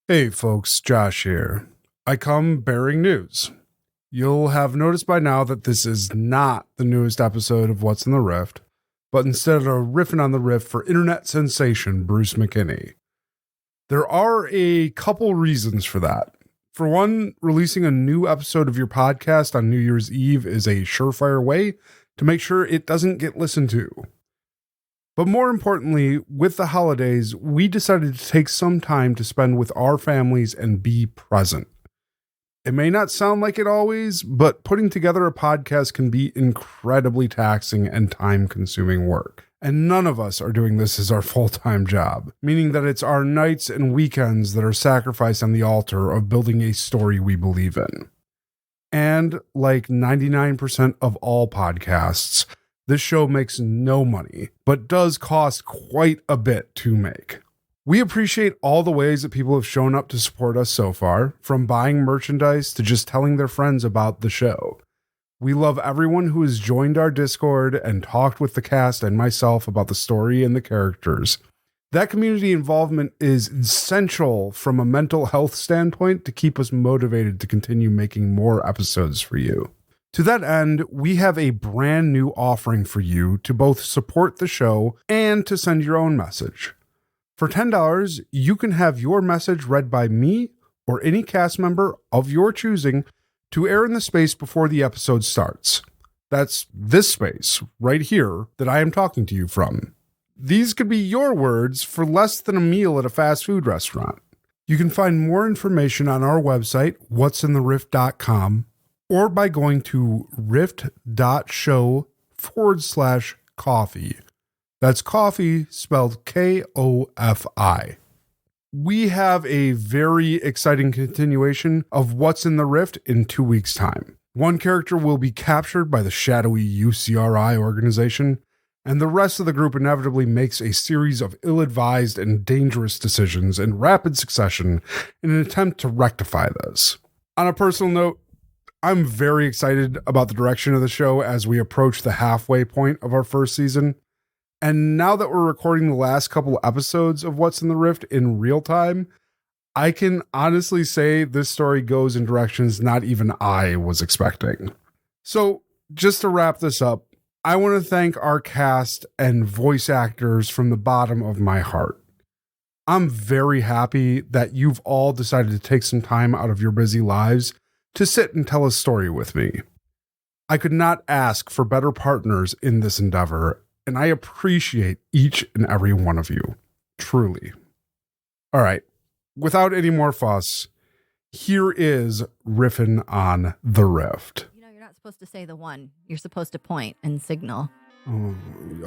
Hey folks, Josh here. I come bearing news. You'll have noticed by now that this is not the newest episode of What's in the Rift, but instead a Riffin on the Rift for internet sensation Bruce McKinney. There are a couple reasons for that. For one, releasing a new episode of your podcast on New Year's Eve is a surefire way to make sure it doesn't get listened to. But more importantly, with the holidays, we decided to take some time to spend with our families and be present. It may not sound like it always, but putting together a podcast can be incredibly taxing and time-consuming work. And none of us are doing this as our full-time job, meaning that it's our nights and weekends that are sacrificed on the altar of building a story we believe in. And like 99% of all podcasts, this show makes no money, but does cost quite a bit to make. We appreciate all the ways that people have shown up to support us so far, from buying merchandise to just telling their friends about the show. We love everyone who has joined our Discord and talked with the cast and myself about the story and the characters. That community involvement is essential from a mental health standpoint to keep us motivated to continue making more episodes for you. To that end, we have a brand new offering for you to both support the show and to send your own message. For $10, you can have your message read by me or any cast member of your choosing to air in the space before the episode starts. That's this space right here that I am talking to you from. These could be your words for less than a meal at a fast food restaurant. You can find more information on our website, what'sintherift.com, or by going to rift.show/coffee. That's coffee spelled K-O-F-I. We have a very exciting continuation of What's in the Rift in 2 weeks' time. One character will be captured by the shadowy UCRI organization, and the rest of the group inevitably makes a series of ill-advised and dangerous decisions in rapid succession in an attempt to rectify this. On a personal note, I'm very excited about the direction of the show as we approach the halfway point of our first season. And now that we're recording the last couple episodes of What's in the Rift in real time, I can honestly say this story goes in directions not even I was expecting. So just to wrap this up, I want to thank our cast and voice actors from the bottom of my heart. I'm very happy that you've all decided to take some time out of your busy lives to sit and tell a story with me. I could not ask for better partners in this endeavor, and I appreciate each and every one of you. Truly. All right. Without any more fuss, here is Riffin on the Rift. You know, you're not supposed to say the one. You're supposed to point and signal. Oh,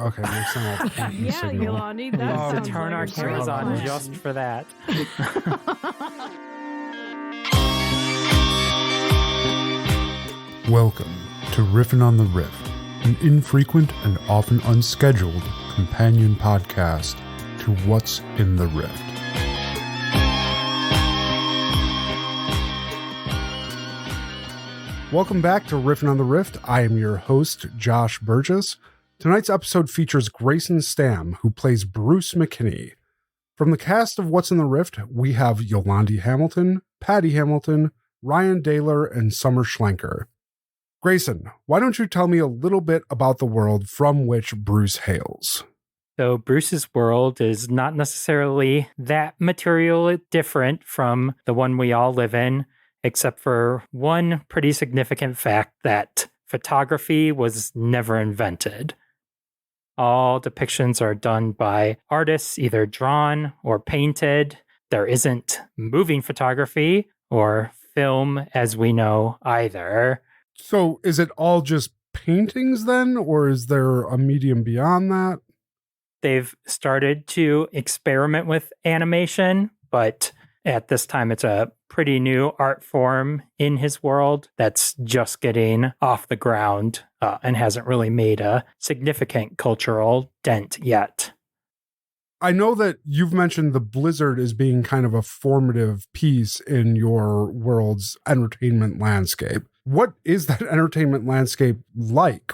okay. Next time I'll point and Yeah, signal. you'll all need that. To Sounds turn like our a cameras great on plan. just for that. Welcome to Riffin on the Rift, an infrequent and often unscheduled companion podcast to What's in the Rift. Welcome back to Riffin on the Rift. I am your host, Josh Burgess. Tonight's episode features Grayson Stamm, who plays Bruce McKinney. From the cast of What's in the Rift, we have Yolandi Hamilton, Patty Hamilton, Ryan Daler, and Summer Schlenker. Grayson, why don't you tell me a little bit about the world from which Bruce hails? So Bruce's world is not necessarily that materially different from the one we all live in, except for one pretty significant fact that photography was never invented. All depictions are done by artists, either drawn or painted. There isn't moving photography or film as we know either. So is it all just paintings then, or is there a medium beyond that? They've started to experiment with animation, but at this time it's a pretty new art form in his world that's just getting off the ground and hasn't really made a significant cultural dent yet. I know that you've mentioned the Blizzard as being kind of a formative piece in your world's entertainment landscape. What is that entertainment landscape like?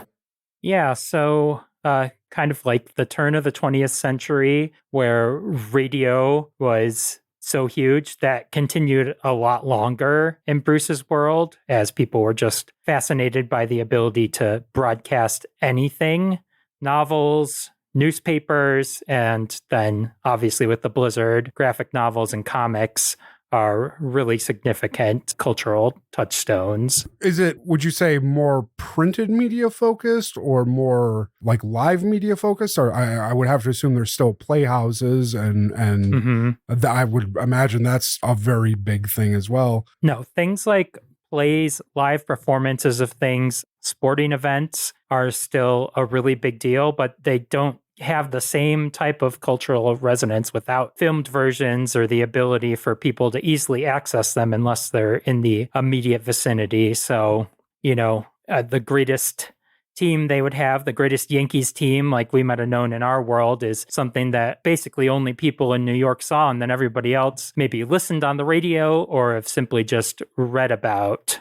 Yeah, so kind of like the turn of the 20th century where radio was so huge that continued a lot longer in Bruce's world, as people were just fascinated by the ability to broadcast anything, novels, newspapers, and then obviously with the Blizzard, graphic novels and comics are really significant cultural touchstones. Is it, would you say, more printed media focused or more like live media focused? Or I would have to assume there's still playhouses and I would imagine that's a very big thing as well. No, things like plays, live performances of things, sporting events are still a really big deal, but they don't have the same type of cultural resonance without filmed versions or the ability for people to easily access them unless they're in the immediate vicinity. So, the greatest team they would have, the greatest Yankees team, like we might have known in our world, is something that basically only people in New York saw, and then everybody else maybe listened on the radio or have simply just read about.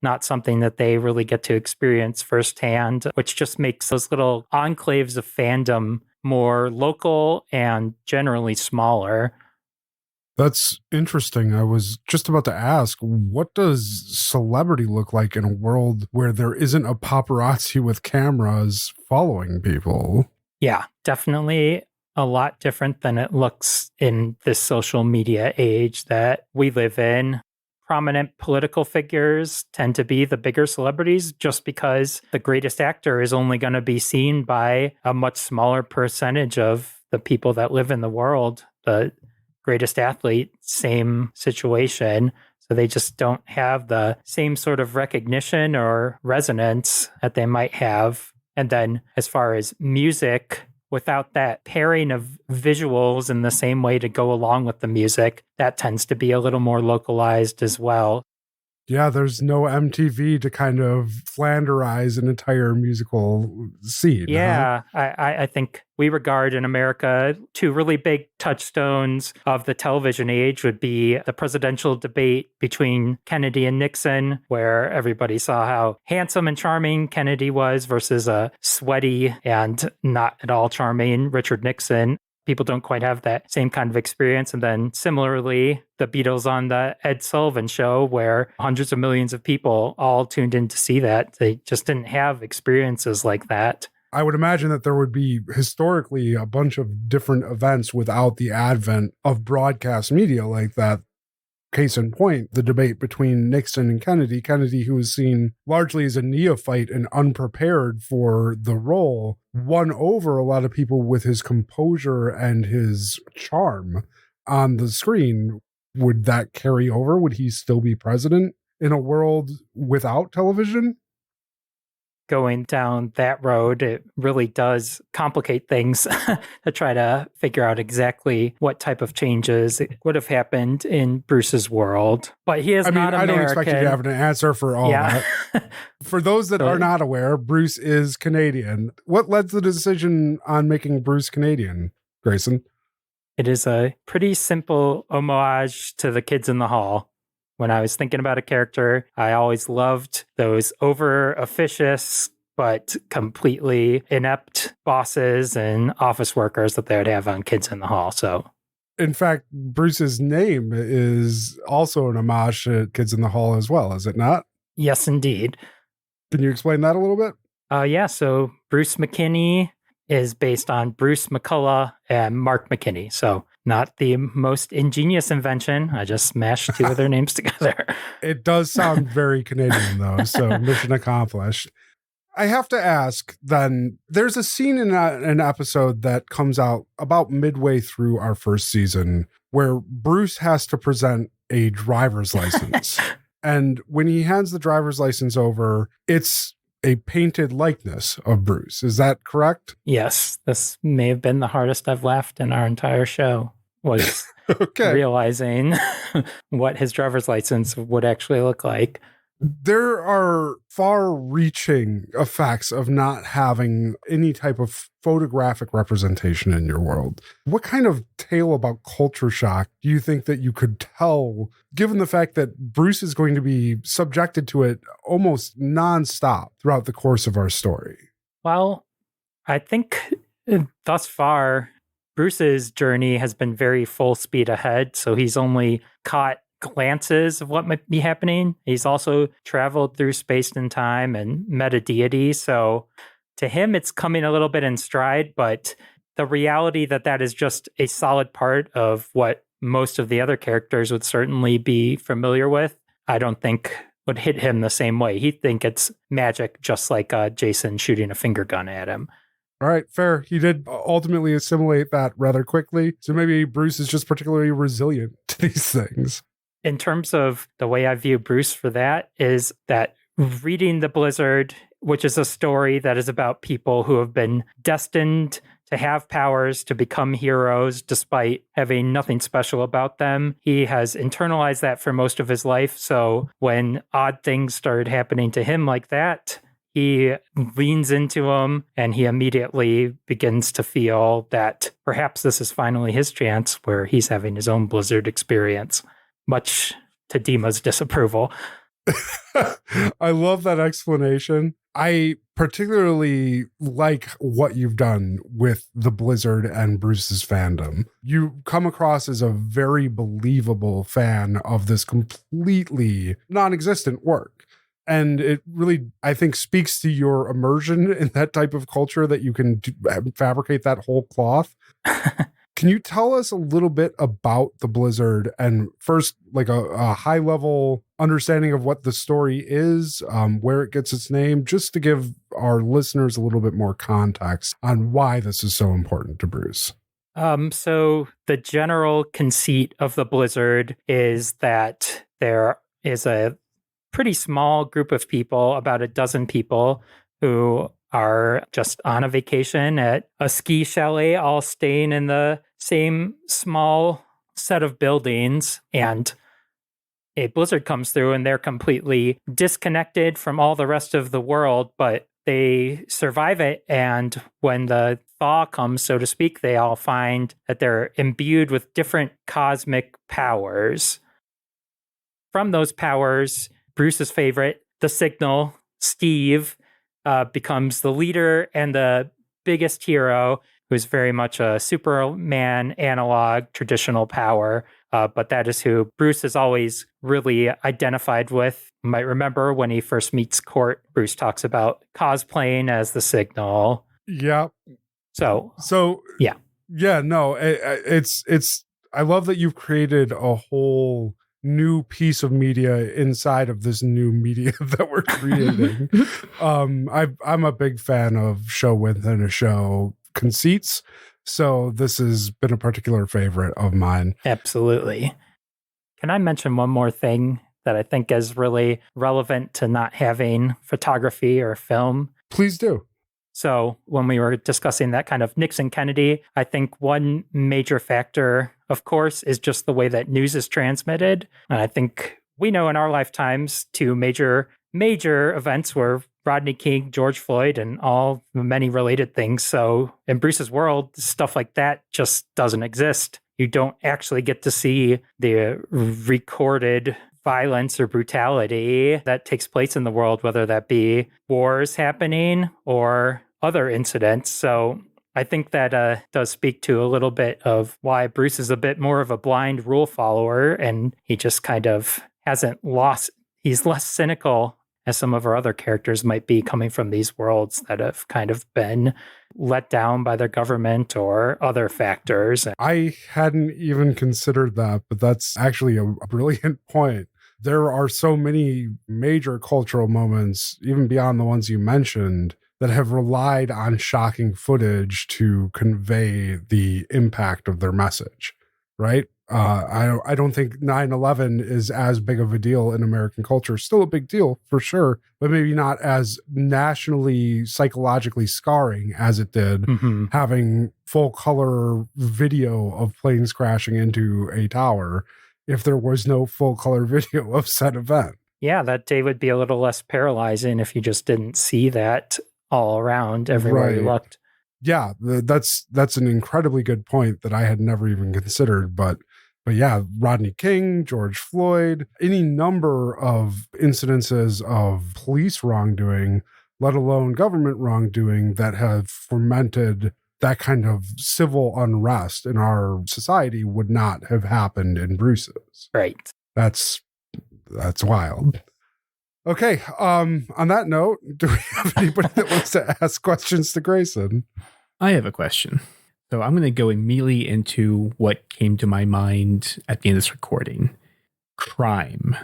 Not something that they really get to experience firsthand, which just makes those little enclaves of fandom more local and generally smaller. That's interesting. I was just about to ask, what does celebrity look like in a world where there isn't a paparazzi with cameras following people? Yeah, definitely a lot different than it looks in this social media age that we live in. Prominent political figures tend to be the bigger celebrities just because the greatest actor is only going to be seen by a much smaller percentage of the people that live in the world. The greatest athlete, same situation. So they just don't have the same sort of recognition or resonance that they might have. And then as far as music, without that pairing of visuals in the same way to go along with the music, that tends to be a little more localized as well. Yeah, there's no MTV to kind of flanderize an entire musical scene. Yeah, I think we regard in America two really big touchstones of the television age would be the presidential debate between Kennedy and Nixon, where everybody saw how handsome and charming Kennedy was versus a sweaty and not at all charming Richard Nixon. People don't quite have that same kind of experience. And then similarly, the Beatles on the Ed Sullivan Show, where hundreds of millions of people all tuned in to see that. They just didn't have experiences like that. I would imagine that there would be historically a bunch of different events without the advent of broadcast media like that. Case in point, the debate between Nixon and Kennedy. Kennedy, who was seen largely as a neophyte and unprepared for the role, won over a lot of people with his composure and his charm on the screen. Would that carry over? Would he still be president in a world without television? Going down that road, it really does complicate things to try to figure out exactly what type of changes would have happened in Bruce's world. But he is not American. I don't expect you to have an answer for all that. For those that are not aware, Bruce is Canadian. What led to the decision on making Bruce Canadian, Grayson? It is a pretty simple homage to the kids in the hall. When I was thinking about a character, I always loved those over-officious but completely inept bosses and office workers that they would have on Kids in the Hall. So, in fact, Bruce's name is also an homage to Kids in the Hall as well, is it not? Yes, indeed. Can you explain that a little bit? So Bruce McKinney is based on Bruce McCullough and Mark McKinney. So not the most ingenious invention. I just smashed two of their names together. It does sound very Canadian, though, so mission accomplished. I have to ask, then, there's a scene in an episode that comes out about midway through our first season where Bruce has to present a driver's license. And when he hands the driver's license over, it's a painted likeness of Bruce. Is that correct? Yes. This may have been the hardest I've laughed in our entire show, was realizing what his driver's license would actually look like. There are far-reaching effects of not having any type of photographic representation in your world. What kind of tale about culture shock do you think that you could tell, given the fact that Bruce is going to be subjected to it almost nonstop throughout the course of our story? Well, I think thus far, Bruce's journey has been very full speed ahead, so he's only caught glances of what might be happening. He's also traveled through space and time and met a deity, so to him it's coming a little bit in stride, but the reality that is just a solid part of what most of the other characters would certainly be familiar with, I don't think would hit him the same way. He'd think it's magic, just like Jason shooting a finger gun at him. All right, fair. He did ultimately assimilate that rather quickly. So maybe Bruce is just particularly resilient to these things. In terms of the way I view Bruce for that is that reading The Blizzard, which is a story that is about people who have been destined to have powers, to become heroes, despite having nothing special about them. He has internalized that for most of his life. So when odd things started happening to him like that, he leans into them and he immediately begins to feel that perhaps this is finally his chance where he's having his own Blizzard experience, much to Dima's disapproval. I love that explanation. I particularly like what you've done with the Blizzard and Bruce's fandom. You come across as a very believable fan of this completely non-existent work. And it really, I think, speaks to your immersion in that type of culture that you can fabricate that whole cloth. Can you tell us a little bit about the Blizzard and first, like a high level understanding of what the story is, where it gets its name, just to give our listeners a little bit more context on why this is so important to Bruce? So the general conceit of the Blizzard is that there is a pretty small group of people, about a dozen people, who are just on a vacation at a ski chalet, all staying in the same small set of buildings, and a blizzard comes through and they're completely disconnected from all the rest of the world, but they survive it. And when the thaw comes, so to speak, they all find that they're imbued with different cosmic powers. From those powers, Bruce's favorite, the Signal, Steve, becomes the leader and the biggest hero, who's very much a Superman analog, traditional power. But that is who Bruce has always really identified with. You might remember when he first meets Court, Bruce talks about cosplaying as the Signal. Yeah. So yeah. Yeah, no, it's I love that you've created a whole new piece of media inside of this new media that we're creating. I'm a big fan of show within a show conceits, so this has been a particular favorite of mine. Absolutely. Can I mention one more thing that I think is really relevant to not having photography or film? Please do. So when we were discussing that kind of Nixon Kennedy, I think one major factor, of course, is just the way that news is transmitted. And I think we know in our lifetimes two major events were Rodney King, George Floyd, and all the many related things. So in Bruce's world, stuff like that just doesn't exist. You don't actually get to see the recorded violence or brutality that takes place in the world, whether that be wars happening or other incidents. So I think that does speak to a little bit of why Bruce is a bit more of a blind rule follower, and he just kind of he's less cynical as some of our other characters might be, coming from these worlds that have kind of been let down by their government or other factors. I hadn't even considered that, but that's actually a brilliant point. There are so many major cultural moments, even beyond the ones you mentioned, that have relied on shocking footage to convey the impact of their message, right? I don't think 9/11 is as big of a deal in American culture. Still a big deal for sure, but maybe not as nationally psychologically scarring as it did having full color video of planes crashing into a tower if there was no full color video of said event. Yeah, that day would be a little less paralyzing if you just didn't see that all around everywhere you looked. Yeah, that's an incredibly good point that I had never even considered. But yeah, Rodney King, George Floyd, any number of incidences of police wrongdoing, let alone government wrongdoing, that have fermented that kind of civil unrest in our society would not have happened in Bruce's. Right. That's wild. Okay. On that note, do we have anybody that wants to ask questions to Grayson? I have a question. So I'm going to go immediately into what came to my mind at the end of this recording. Crime.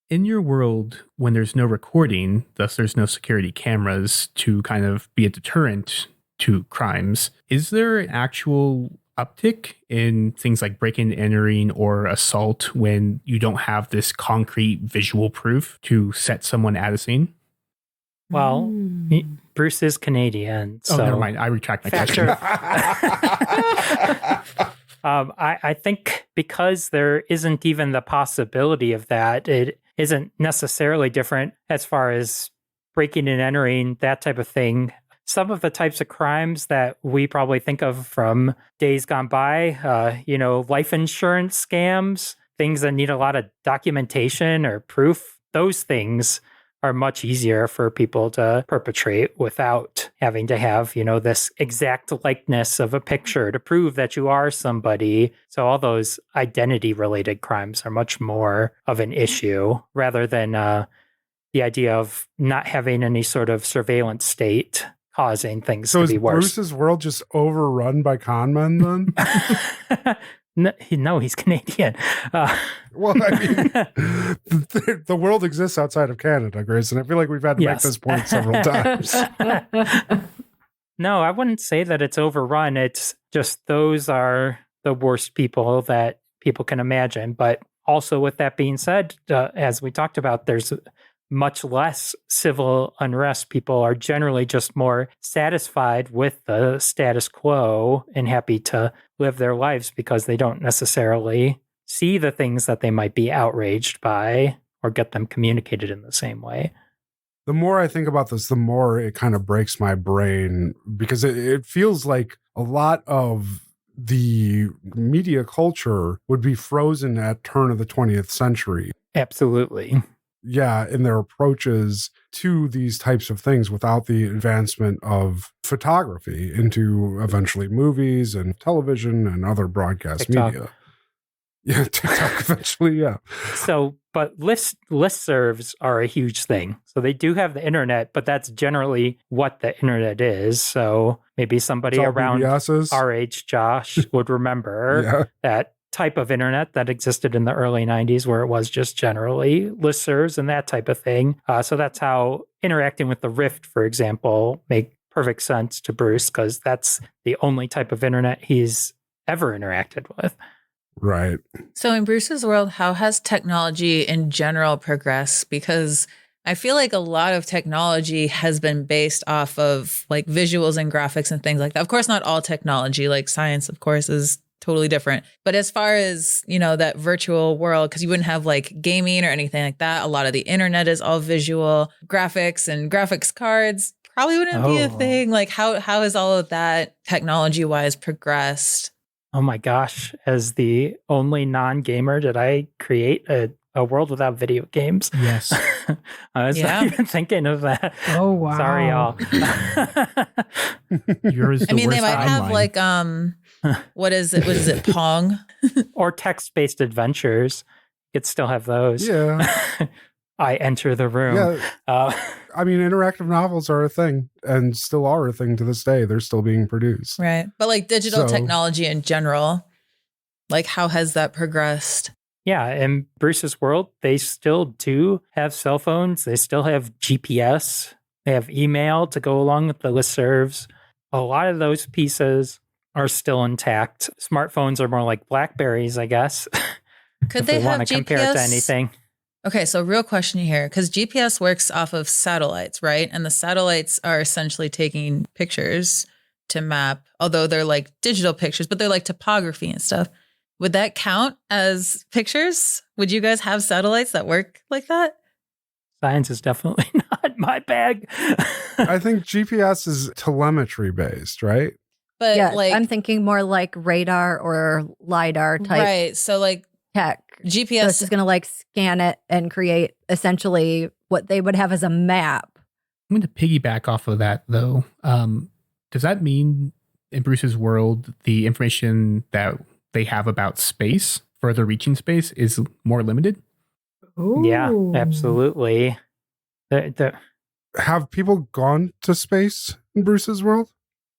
In your world, when there's no recording, thus there's no security cameras to kind of be a deterrent to crimes, is there an actual uptick in things like breaking and entering or assault when you don't have this concrete visual proof to set someone at a scene? Well, Bruce is Canadian. So never mind. I retract my question. I think because there isn't even the possibility of that, it isn't necessarily different as far as breaking and entering, that type of thing. Some of the types of crimes that we probably think of from days gone by, life insurance scams, things that need a lot of documentation or proof, those things are much easier for people to perpetrate without having to have, this exact likeness of a picture to prove that you are somebody. So all those identity related crimes are much more of an issue rather than the idea of not having any sort of surveillance state causing things to be worse. So is Bruce's world just overrun by con men then? No, he's Canadian. Well, I mean, the world exists outside of Canada, Grayson. I feel like we've had to make this point several times. No, I wouldn't say that it's overrun. It's just those are the worst people that people can imagine. But also with that being said, as we talked about, there's much less civil unrest. People are generally just more satisfied with the status quo and happy to live their lives because they don't necessarily see the things that they might be outraged by or get them communicated in the same way. The more I think about this, the more it kind of breaks my brain because it feels like a lot of the media culture would be frozen at turn of the 20th century. Absolutely. Yeah, in their approaches to these types of things without the advancement of photography into eventually movies and television and other broadcast TikTok. media. Yeah, TikTok eventually, yeah. So, but listservs are a huge thing. So they do have the internet, but that's generally what the internet is. So maybe somebody around BBSs. our age, Josh, would remember that type of internet that existed in the early 90s where it was just generally listservs and that type of thing. So that's how interacting with the Rift, for example, make perfect sense to Bruce because that's the only type of internet he's ever interacted with. Right. So in Bruce's world, how has technology in general progressed? Because I feel like a lot of technology has been based off of like visuals and graphics and things like that. Of course, not all technology, like science, of course, is totally different. But as far as, that virtual world, because you wouldn't have like gaming or anything like that. A lot of the internet is all visual graphics and graphics cards probably wouldn't be a thing. Like how has all of that technology wise progressed? Oh my gosh. As the only non-gamer, did I create a world without video games? Yes. I was not even thinking of that. Oh, wow. Sorry, y'all. Yours. I mean, they might have like, what is it? What is it? Pong? Or text-based adventures. You could still have those. Yeah. I enter the room. Yeah. I mean, interactive novels are a thing and still are a thing to this day. They're still being produced. Right. But like digital technology in general, like how has that progressed? Yeah. In Bruce's world, they still do have cell phones. They still have GPS. They have email to go along with the listservs. A lot of those pieces are still intact. Smartphones are more like Blackberries, I guess. Could they have want to GPS? compare it to anything? Okay, so real question here, because GPS works off of satellites, right? And the satellites are essentially taking pictures to map, although they're like digital pictures, but they're like topography and stuff. Would that count as pictures? Would you guys have satellites that work like that? Science is definitely not my bag. I think GPS is telemetry based, right? But Yeah, like, I'm thinking more like radar or LiDAR type right? So like tech. GPS So it's just going to like scan it and create essentially what they would have as a map. I'm going to piggyback off of that, though. Does that mean in Bruce's world, the information that they have about space, further reaching space, is more limited? Yeah, absolutely. Have people gone to space in Bruce's world?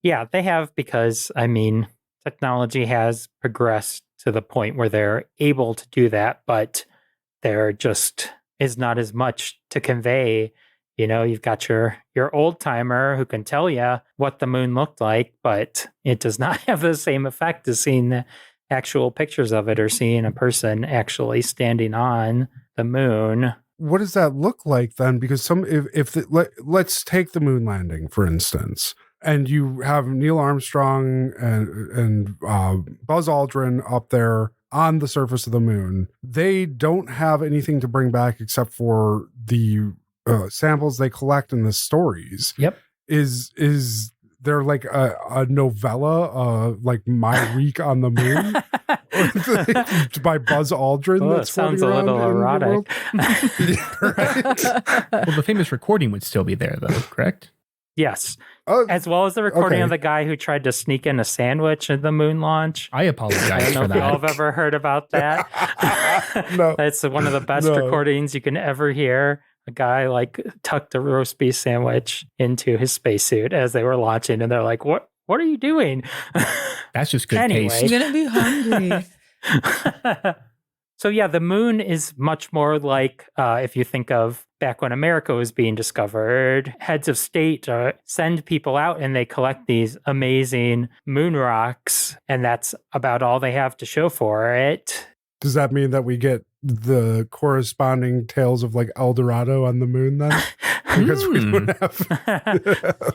Yeah, they have because, I mean, technology has progressed to the point where they're able to do that, but there just is not as much to convey. You know, you've got your old timer who can tell you what the moon looked like, but it does not have the same effect as seeing the actual pictures of it or seeing a person actually standing on the moon. What does that look like then? Because let's take the moon landing, for instance, and you have Neil Armstrong and Buzz Aldrin up there on the surface of the moon. They don't have anything to bring back except for the samples they collect in the stories. Yep. Is there like a novella like My Week on the Moon by Buzz Aldrin? Oh, that sounds a little erotic. Right? Well, the famous recording would still be there, though, correct? Yes. Oh, As well as the recording okay. of the guy who tried to sneak in a sandwich at the moon launch. I I apologize don't know for if y'all that. have ever heard about that. No. That's one of the best No. recordings you can ever hear. A guy like tucked a roast beef sandwich into his spacesuit as they were launching, and they're like, "What are you doing?" That's just good Anyway. I'm taste. gonna be hungry. So yeah, the moon is much more like if you think of back when America was being discovered, heads of state send people out and they collect these amazing moon rocks, and that's about all they have to show for it. Does that mean that we get the corresponding tales of like El Dorado on the moon then? Because we don't have.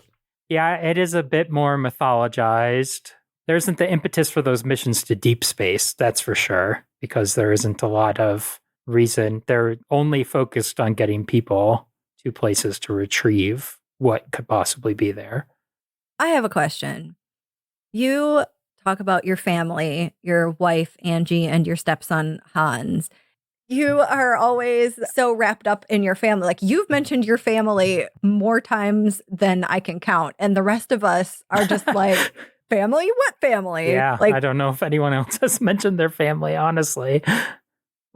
Yeah, it is a bit more mythologized. There isn't the impetus for those missions to deep space, that's for sure, because there isn't a lot of reason. They're only focused on getting people to places to retrieve what could possibly be there. I have a question. You talk about your family, your wife, Angie, and your stepson, Hans. You are always so wrapped up in your family. Like, you've mentioned your family more times than I can count. And the rest of us are just like, family? What family? Yeah, Like, I don't know if anyone else has mentioned their family, honestly.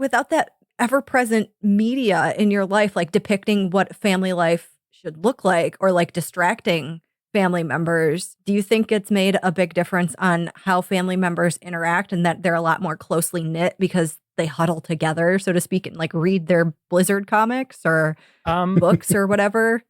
without that ever-present media in your life, like depicting what family life should look like, or like distracting family members, do you think it's made a big difference on how family members interact, and that they're a lot more closely knit because they huddle together, so to speak, and like read their Blizzard comics or books or whatever?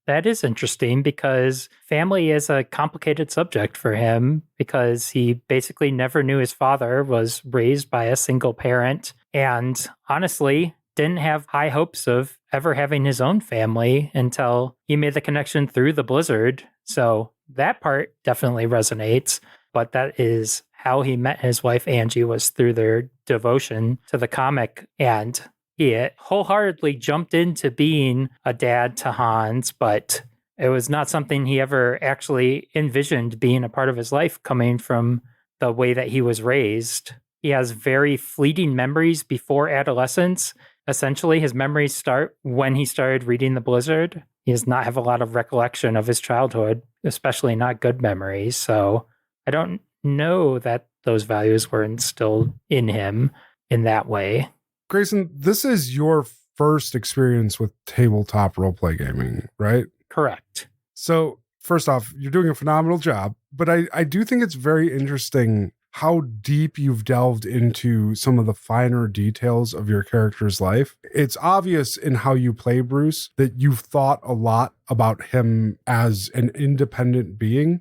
That is interesting because family is a complicated subject for him because he basically never knew his father, was raised by a single parent, and honestly didn't have high hopes of ever having his own family until he made the connection through the Blizzard. So that part definitely resonates, but that is how he met his wife Angie, was through their devotion to the comic, and he wholeheartedly jumped into being a dad to Hans, but it was not something he ever actually envisioned being a part of his life, coming from the way that he was raised. He has very fleeting memories before adolescence. Essentially, his memories start when he started reading the Blizzard. He does not have a lot of recollection of his childhood, especially not good memories. So I don't know that those values were instilled in him in that way. Grayson, this is your first experience with tabletop roleplay gaming, right? Correct. So, first off, you're doing a phenomenal job, but I do think it's very interesting how deep you've delved into some of the finer details of your character's life. It's obvious in how you play Bruce that you've thought a lot about him as an independent being.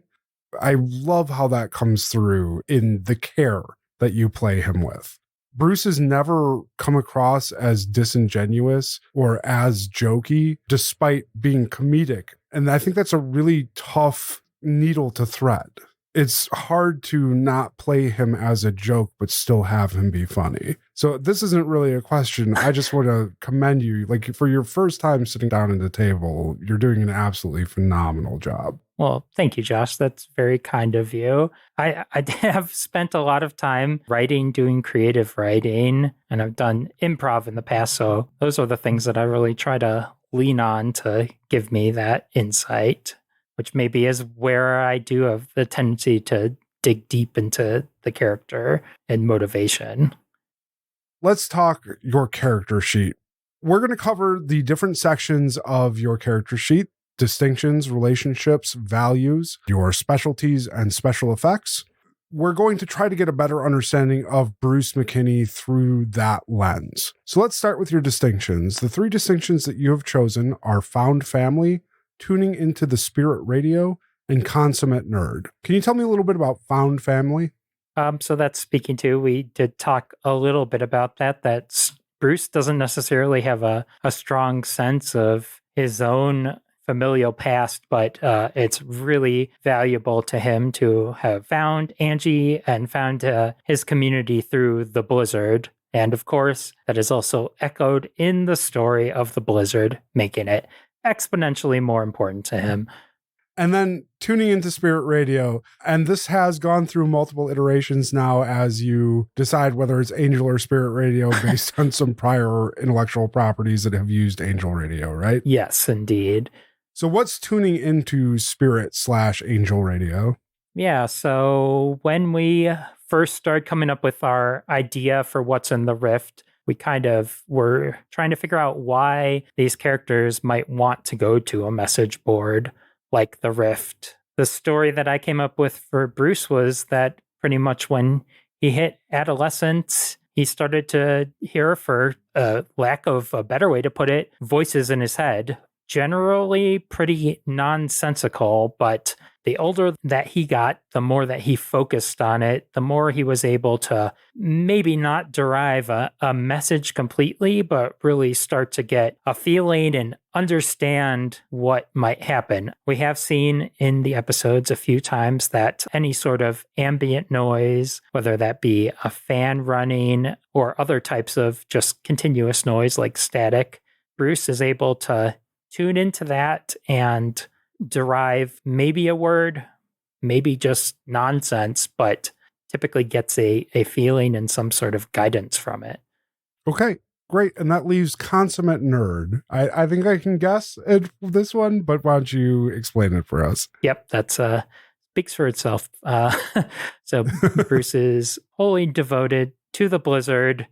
I love how that comes through in the care that you play him with. Bruce has never come across as disingenuous or as jokey, despite being comedic. And I think that's a really tough needle to thread. It's hard to not play him as a joke, but still have him be funny. So this isn't really a question. I just want to commend you. Like, for your first time sitting down at the table, you're doing an absolutely phenomenal job. Well, thank you, Josh. That's very kind of you. I have spent a lot of time writing, doing creative writing, and I've done improv in the past. So those are the things that I really try to lean on to give me that insight. which maybe is where I do have the tendency to dig deep into the character and motivation. Let's talk your character sheet. We're going to cover the different sections of your character sheet: distinctions, relationships, values, your specialties, and special effects. We're going to try to get a better understanding of Bruce McKinney through that lens. So let's start with your distinctions. The 3 distinctions that you have chosen are found family, tuning into the spirit radio, and consummate nerd. Can you tell me a little bit about found family? So that's speaking to, we did talk a little bit about that Bruce doesn't necessarily have a strong sense of his own familial past, but it's really valuable to him to have found Angie and found his community through the Blizzard. And of course, that is also echoed in the story of the Blizzard, making it exponentially more important to him. And then tuning into spirit radio. And this has gone through multiple iterations now as you decide whether it's angel or spirit radio based on some prior intellectual properties that have used angel radio, right? Yes, indeed. So what's tuning into spirit/angel radio? Yeah, so when we first started coming up with our idea for what's in the Rift, we kind of were trying to figure out why these characters might want to go to a message board like the Rift. The story that I came up with for Bruce was that pretty much when he hit adolescence, he started to hear, for lack of a better way to put it, voices in his head. Generally pretty nonsensical, but the older that he got, the more that he focused on it, the more he was able to maybe not derive a message completely, but really start to get a feeling and understand what might happen. We have seen in the episodes a few times that any sort of ambient noise, whether that be a fan running or other types of just continuous noise like static, Bruce is able to tune into that and derive maybe a word, maybe just nonsense, but typically gets a feeling and some sort of guidance from it. Okay, great. And that leaves consummate nerd. I think I can guess at this one, but why don't you explain it for us? Yep, that's speaks for itself. So Bruce is wholly devoted to the Blizzard,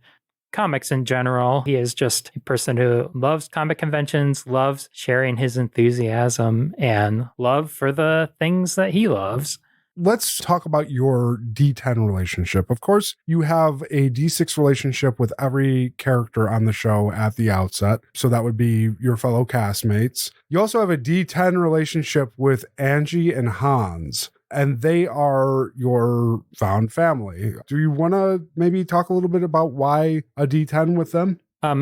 comics in general. He is just a person who loves comic conventions, loves sharing his enthusiasm and love for the things that he loves. Let's talk about your D10 relationship. Of course, you have a D6 relationship with every character on the show at the outset. So that would be your fellow castmates. You also have a D10 relationship with Angie and Hans, and they are your found family. Do you want to maybe talk a little bit about why a D10 with them?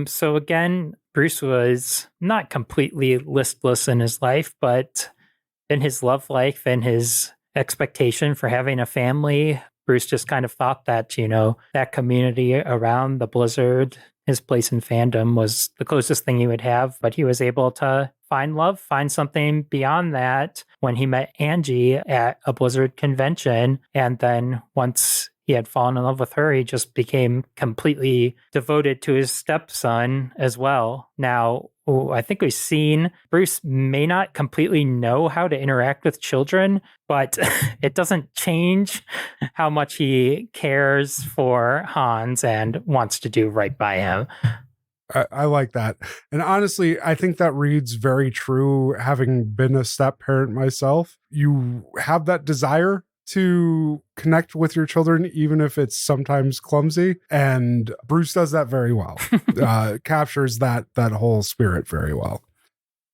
So again, Bruce was not completely listless in his life, but in his love life and his expectation for having a family, Bruce just kind of thought that, that community around the Blizzard, his place in fandom, was the closest thing he would have. But he was able to find love, find something beyond that when he met Angie at a Blizzard convention. And then once he had fallen in love with her, he just became completely devoted to his stepson as well. Now, I think we've seen Bruce may not completely know how to interact with children, but it doesn't change how much he cares for Hans and wants to do right by him. I like that. And honestly, I think that reads very true. Having been a step parent myself, you have that desire to connect with your children, even if it's sometimes clumsy. And Bruce does that very well, captures that whole spirit very well.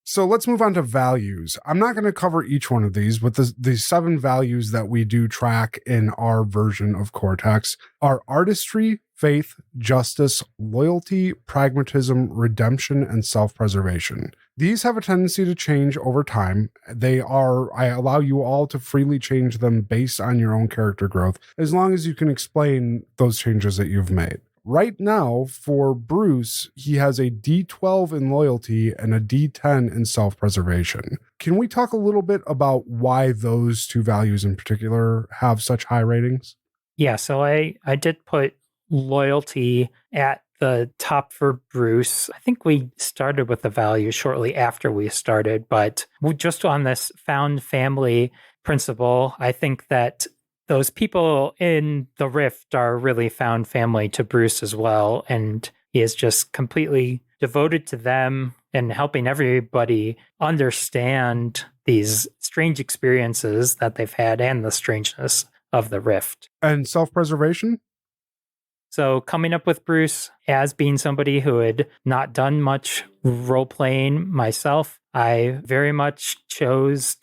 So let's move on to values. I'm not going to cover each one of these, but the 7 values that we do track in our version of Cortex are artistry, faith, justice, loyalty, pragmatism, redemption, and self-preservation. These have a tendency to change over time. I allow you all to freely change them based on your own character growth, as long as you can explain those changes that you've made. Right now, for Bruce, he has a D12 in loyalty and a D10 in self-preservation. Can we talk a little bit about why those 2 values in particular have such high ratings? Yeah, so I did put loyalty at the top for Bruce. I think we started with the value shortly after we started, but just on this found family principle, I think that those people in the Rift are really found family to Bruce as well. And he is just completely devoted to them and helping everybody understand these strange experiences that they've had and the strangeness of the Rift. And self-preservation? So coming up with Bruce as being somebody who had not done much role-playing myself, I very much chose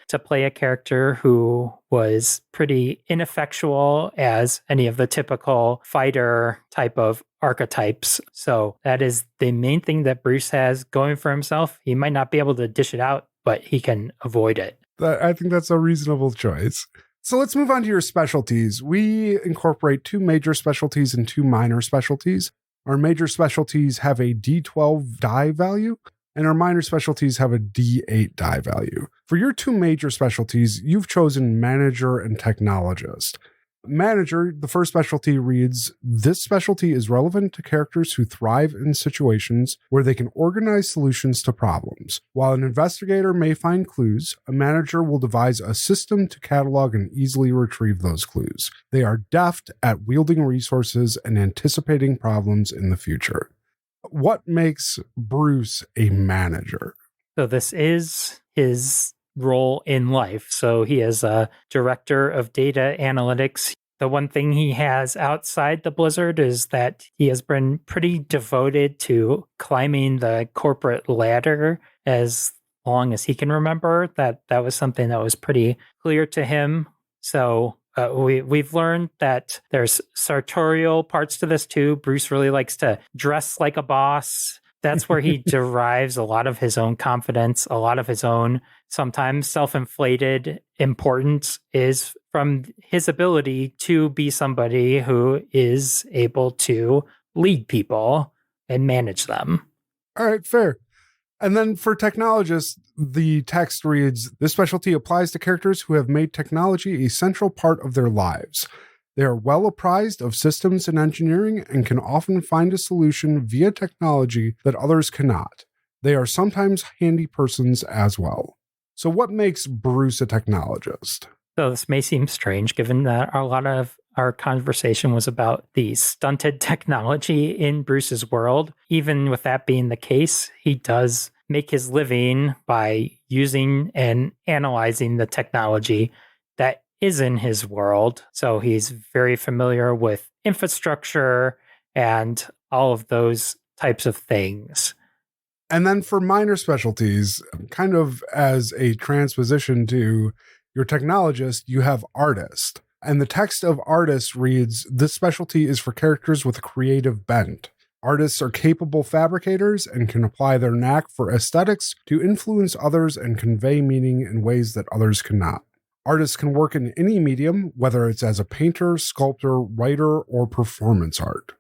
to play a character who was pretty ineffectual as any of the typical fighter type of archetypes. So that is the main thing that Bruce has going for himself. He might not be able to dish it out, but he can avoid it. I think that's a reasonable choice. So let's move on to your specialties. We incorporate 2 major specialties and 2 minor specialties. Our major specialties have a D12 die value, and our minor specialties have a D8 die value. For your 2 major specialties, you've chosen manager and technologist. Manager, the first specialty reads, this specialty is relevant to characters who thrive in situations where they can organize solutions to problems. While an investigator may find clues, a manager will devise a system to catalog and easily retrieve those clues. They are deft at wielding resources and anticipating problems in the future. What makes Bruce a manager? So this is his role in life. So he is a director of data analytics. The one thing he has outside the Blizzard is that he has been pretty devoted to climbing the corporate ladder as long as he can remember. That was something that was pretty clear to him. So we've learned that there's sartorial parts to this too. Bruce really likes to dress like a boss. That's where he derives a lot of his own confidence, a lot of his own sometimes self-inflated importance is from his ability to be somebody who is able to lead people and manage them. All right, fair. And then for technologists, the text reads, this specialty applies to characters who have made technology a central part of their lives. They are well apprised of systems and engineering and can often find a solution via technology that others cannot. They are sometimes handy persons as well. So what makes Bruce a technologist? So this may seem strange given that a lot of our conversation was about the stunted technology in Bruce's world. Even with that being the case, he does make his living by using and analyzing the technology that is in his world. So he's very familiar with infrastructure and all of those types of things. And then for minor specialties, kind of as a transposition to your technologist, you have artist. And the text of artist reads, this specialty is for characters with a creative bent. Artists are capable fabricators and can apply their knack for aesthetics to influence others and convey meaning in ways that others cannot. Artists can work in any medium, whether it's as a painter, sculptor, writer, or performance art.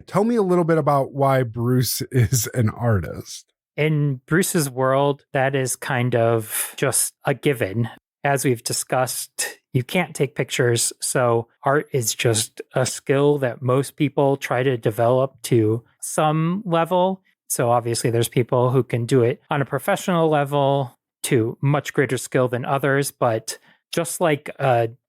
Tell me a little bit about why Bruce is an artist. In Bruce's world, that is kind of just a given. As we've discussed, you can't take pictures, so art is just a skill that most people try to develop to some level. So obviously there's people who can do it on a professional level to much greater skill than others, but just like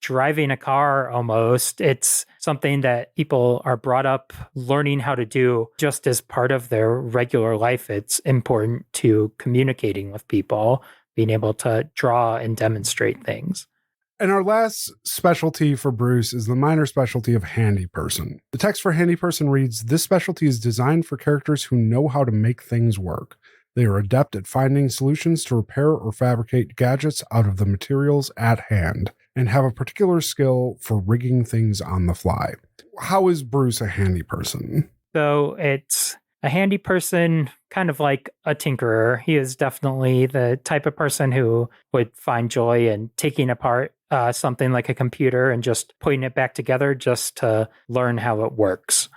driving a car almost, it's something that people are brought up learning how to do just as part of their regular life. It's important to communicating with people, being able to draw and demonstrate things. And our last specialty for Bruce is the minor specialty of handy person. The text for handy person reads, this specialty is designed for characters who know how to make things work. They are adept at finding solutions to repair or fabricate gadgets out of the materials at hand, and have a particular skill for rigging things on the fly. How is Bruce a handy person? So it's a handy person, kind of like a tinkerer. He is definitely the type of person who would find joy in taking apart something like a computer and just putting it back together just to learn how it works.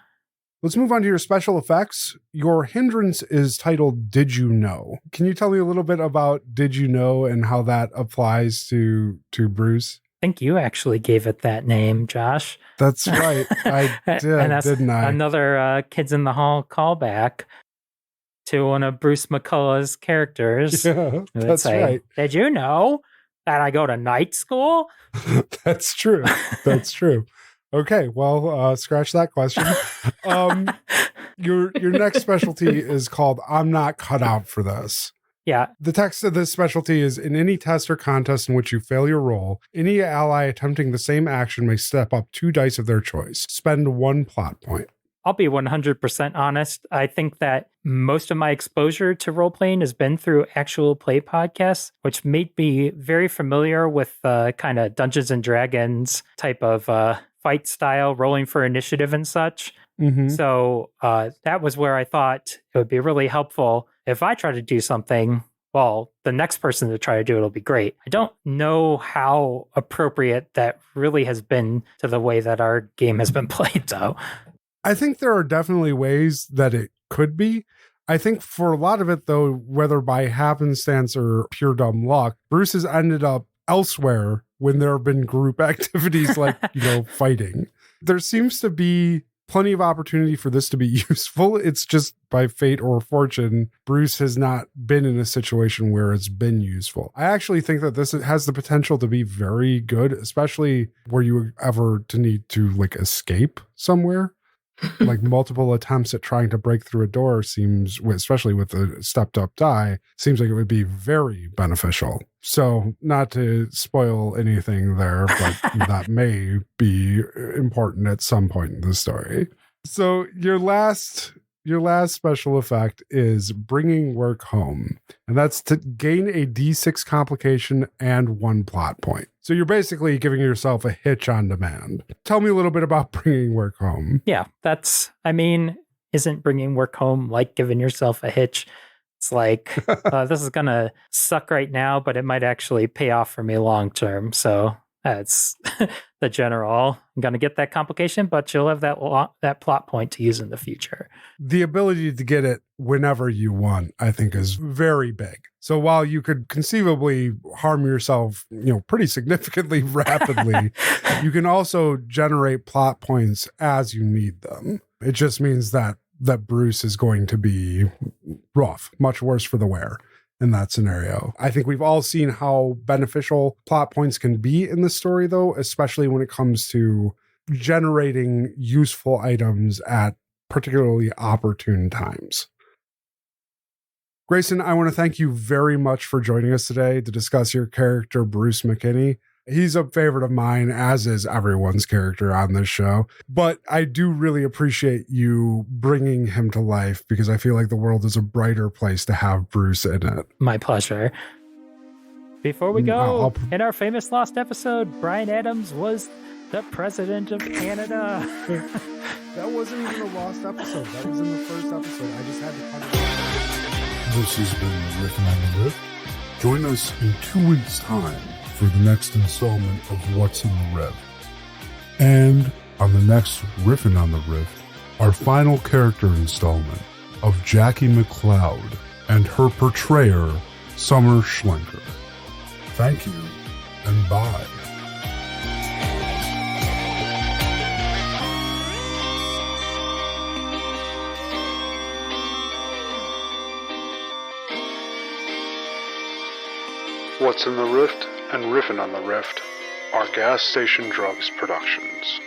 Let's move on to your special effects. Your hindrance is titled Did You Know? Can you tell me a little bit about Did You Know and how that applies to Bruce? think you actually gave it that name, Josh. That's right. I did, And that's didn't I? another Kids in the Hall callback to one of Bruce McCullough's characters. Yeah, Who would that's say, right. Did you know that I go to night school? That's true. That's true. Okay, well, scratch that question. Your next specialty is called "I'm not cut out for this." Yeah. The text of this specialty is: in any test or contest in which you fail your role, any ally attempting the same action may step up 2 dice of their choice. Spend 1 plot point. I'll be 100% honest. I think that most of my exposure to role playing has been through actual play podcasts, which made me very familiar with kind of Dungeons and Dragons type of fight style, rolling for initiative and such. Mm-hmm. So that was where I thought it would be really helpful if I try to do something. Well, the next person to try to do it will be great. I don't know how appropriate that really has been to the way that our game has been played, though. I think there are definitely ways that it could be. I think for a lot of it, though, whether by happenstance or pure dumb luck, Bruce has ended up elsewhere when there have been group activities like, fighting. There seems to be plenty of opportunity for this to be useful. It's just by fate or fortune, Bruce has not been in a situation where it's been useful. I actually think that this has the potential to be very good, especially were you ever to need to escape somewhere. Like multiple attempts at trying to break through a door seems, especially with a stepped up die, seems like it would be very beneficial. So not to spoil anything there, but that may be important at some point in the story. So your last special effect is bringing work home, and that's to gain a D6 complication and 1 plot point. So you're basically giving yourself a hitch on demand. Tell me a little bit about bringing work home. Yeah, isn't bringing work home like giving yourself a hitch? It's like, this is going to suck right now, but it might actually pay off for me long term. So that's the general. I'm going to get that complication, but you'll have that plot point to use in the future. The ability to get it whenever you want, I think, is very big. So while you could conceivably harm yourself, pretty significantly rapidly, you can also generate plot points as you need them. It just means that Bruce is going to be rough, much worse for the wear in that scenario. I think we've all seen how beneficial plot points can be in the story, though, especially when it comes to generating useful items at particularly opportune times. Grayson, I want to thank you very much for joining us today to discuss your character, Bruce McKinney. He's a favorite of mine, as is everyone's character on this show. But I do really appreciate you bringing him to life because I feel like the world is a brighter place to have Bruce in it. My pleasure. Before we go, in our famous lost episode, Bryan Adams was the president of Canada. That wasn't even a lost episode. That was in the first episode. I just had to cut it. This has been Riffin on the Rift. Join us in 2 weeks' time for the next installment of What's in the Rift. And on the next Riffin on the Rift, our final character installment of Jackie McLeod and her portrayer, Summer Schlenker. Thank you, and bye. What's in the Rift and Riffin on the Rift are Gas Station Drugs productions.